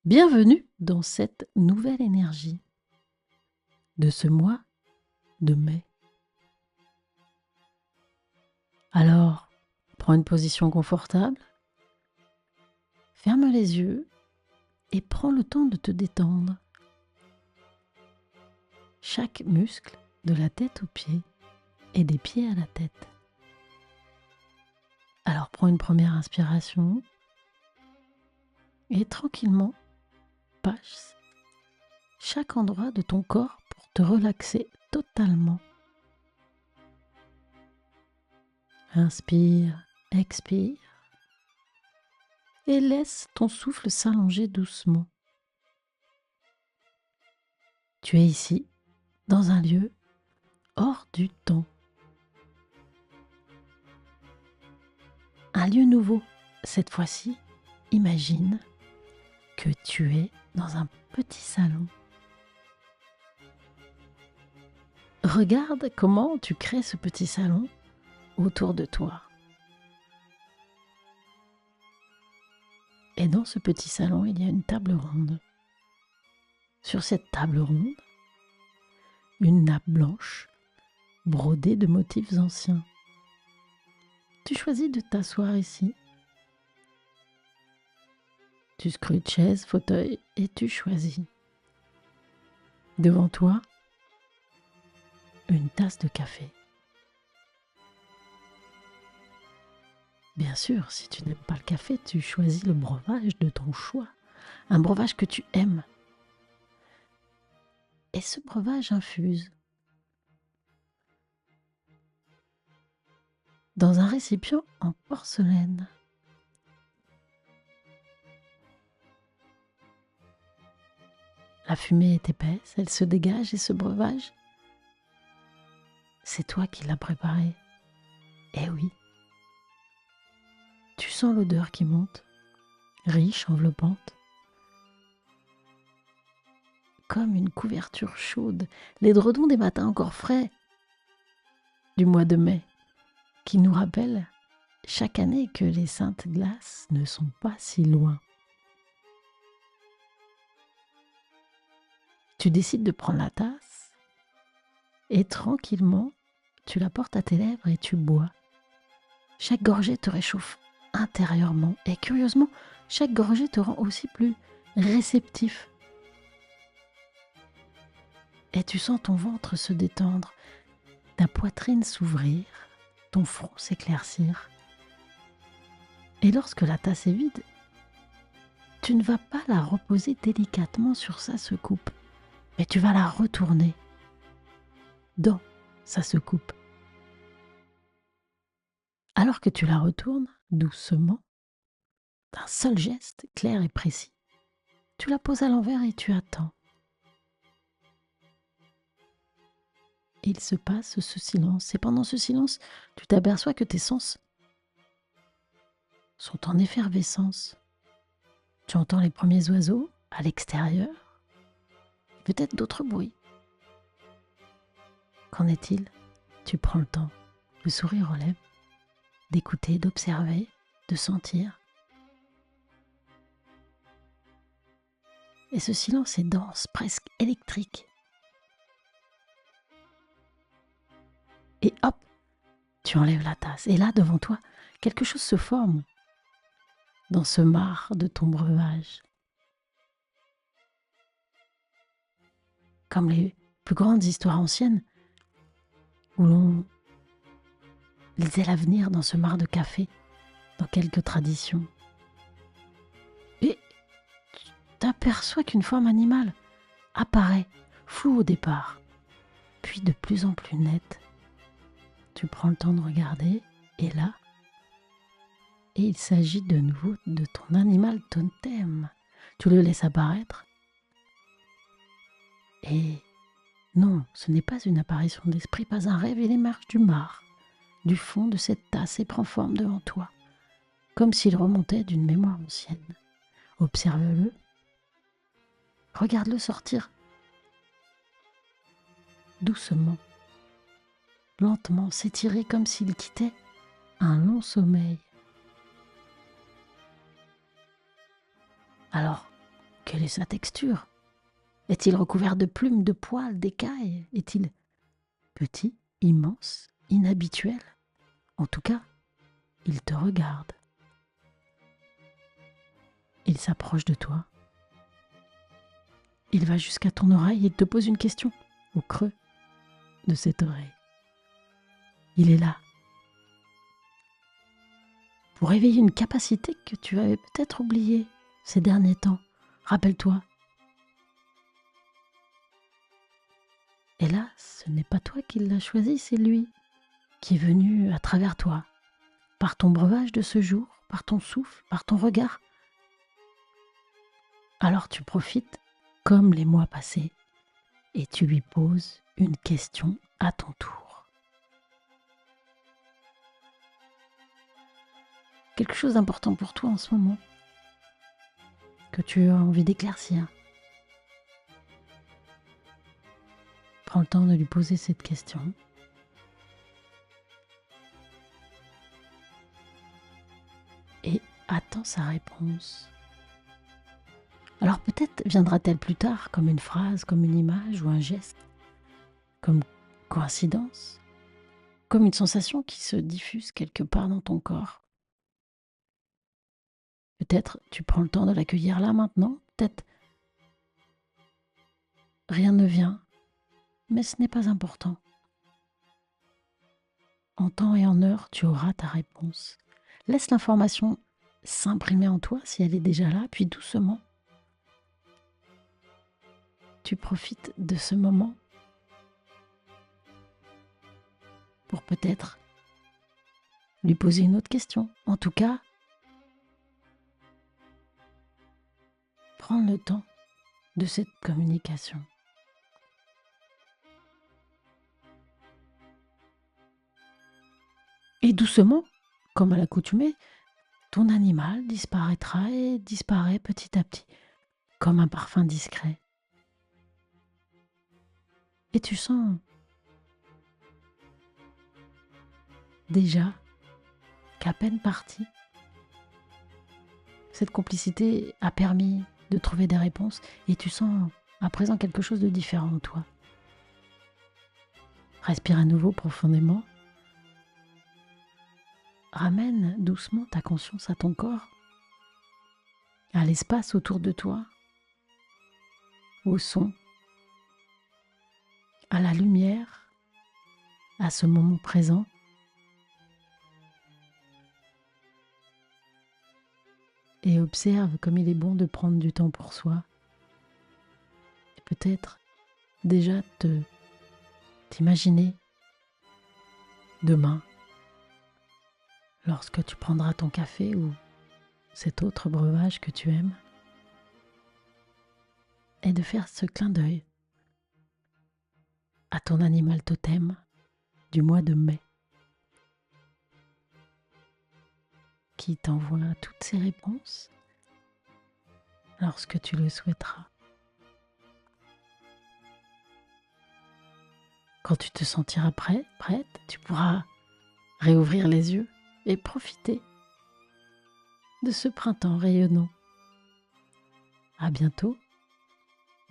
Bienvenue dans cette nouvelle énergie de ce mois de mai. Alors, prends une position confortable, ferme les yeux et prends le temps de te détendre. Chaque muscle de la tête aux pieds et des pieds à la tête. Alors, prends une première inspiration et tranquillement passe chaque endroit de ton corps pour te relaxer totalement. Inspire, expire et laisse ton souffle s'allonger doucement. Tu es ici, dans un lieu hors du temps. Un lieu nouveau. Cette fois-ci, imagine que tu es dans un petit salon. Regarde comment tu crées ce petit salon autour de toi. Et dans ce petit salon, il y a une table ronde. Sur cette table ronde, une nappe blanche brodée de motifs anciens. Tu choisis de t'asseoir ici. Tu scrutes chaise, fauteuil et tu choisis. Devant toi, une tasse de café. Bien sûr, si tu n'aimes pas le café, tu choisis le breuvage de ton choix, un breuvage que tu aimes. Et ce breuvage infuse dans un récipient en porcelaine. La fumée est épaisse, elle se dégage et ce breuvage, c'est toi qui l'as préparé. Eh oui. Tu sens l'odeur qui monte, riche, enveloppante, comme une couverture chaude, l'édredon des matins encore frais du mois de mai, qui nous rappelle chaque année que les saintes glaces ne sont pas si loin. Tu décides de prendre la tasse et tranquillement, tu la portes à tes lèvres et tu bois. Chaque gorgée te réchauffe intérieurement et curieusement, chaque gorgée te rend aussi plus réceptif. Et tu sens ton ventre se détendre, ta poitrine s'ouvrir, ton front s'éclaircir. Et lorsque la tasse est vide, tu ne vas pas la reposer délicatement sur sa secoupe, mais tu vas la retourner dans sa secoupe. Alors que tu la retournes doucement, d'un seul geste clair et précis, tu la poses à l'envers et tu attends. Il se passe ce silence et pendant ce silence, tu t'aperçois que tes sens sont en effervescence. Tu entends les premiers oiseaux à l'extérieur, peut-être d'autres bruits. Qu'en est-il? Tu prends le temps, le sourire aux lèvres, d'écouter, d'observer, de sentir. Et ce silence est dense, presque électrique. Et hop, tu enlèves la tasse. Et là, devant toi, quelque chose se forme dans ce marc de ton breuvage. Comme les plus grandes histoires anciennes, où l'on lisait l'avenir dans ce marc de café, dans quelques traditions. Et tu t'aperçois qu'une forme animale apparaît, floue au départ, puis de plus en plus nette. Tu prends le temps de regarder, et là, et il s'agit de nouveau de ton animal totem. Tu le laisses apparaître. Et non, ce n'est pas une apparition d'esprit, pas un rêve, il émerge du marc, du fond de cette tasse et prend forme devant toi, comme s'il remontait d'une mémoire ancienne. Observe-le, regarde-le sortir doucement, lentement, s'étirer comme s'il quittait un long sommeil. Alors, Quelle est sa texture? Est-il recouvert de plumes, de poils, d'écailles? Est-il petit, immense, inhabituel? En tout cas, il te regarde. Il s'approche de toi. Il va jusqu'à ton oreille et te pose une question au creux de cette oreille. Il est là pour réveiller une capacité que tu avais peut-être oubliée ces derniers temps. Rappelle-toi. Et là, ce n'est pas toi qui l'as choisi, c'est lui qui est venu à travers toi, par ton breuvage de ce jour, par ton souffle, par ton regard. Alors tu profites comme les mois passés et tu lui poses une question à ton tour. Quelque chose d'important pour toi en ce moment, que tu as envie d'éclaircir. Prends le temps de lui poser cette question. Et attends sa réponse. Alors peut-être viendra-t-elle plus tard comme une phrase, comme une image ou un geste, comme coïncidence, comme une sensation qui se diffuse quelque part dans ton corps. Peut-être tu prends le temps de l'accueillir là maintenant, peut-être rien ne vient, mais ce n'est pas important. En temps et en heure, tu auras ta réponse. Laisse l'information s'imprimer en toi si elle est déjà là, puis doucement, tu profites de ce moment pour peut-être lui poser une autre question. En tout cas, prendre le temps de cette communication. Et doucement, comme à l'accoutumée, ton animal disparaîtra et disparaît petit à petit, comme un parfum discret. Et tu sens déjà qu'à peine parti, cette complicité a permis de trouver des réponses et tu sens à présent quelque chose de différent en toi. Respire à nouveau profondément. Ramène doucement ta conscience à ton corps, à l'espace autour de toi, au son, à la lumière, à ce moment présent. Et observe comme il est bon de prendre du temps pour soi. Et peut-être déjà t'imaginer demain, lorsque tu prendras ton café ou cet autre breuvage que tu aimes, et de faire ce clin d'œil à ton animal totem du mois de mai, qui t'envoie toutes ses réponses lorsque tu le souhaiteras. Quand tu te sentiras prêt, prête, tu pourras réouvrir les yeux et profiter de ce printemps rayonnant. À bientôt.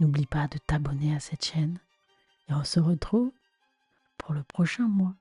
N'oublie pas de t'abonner à cette chaîne et on se retrouve pour le prochain mois.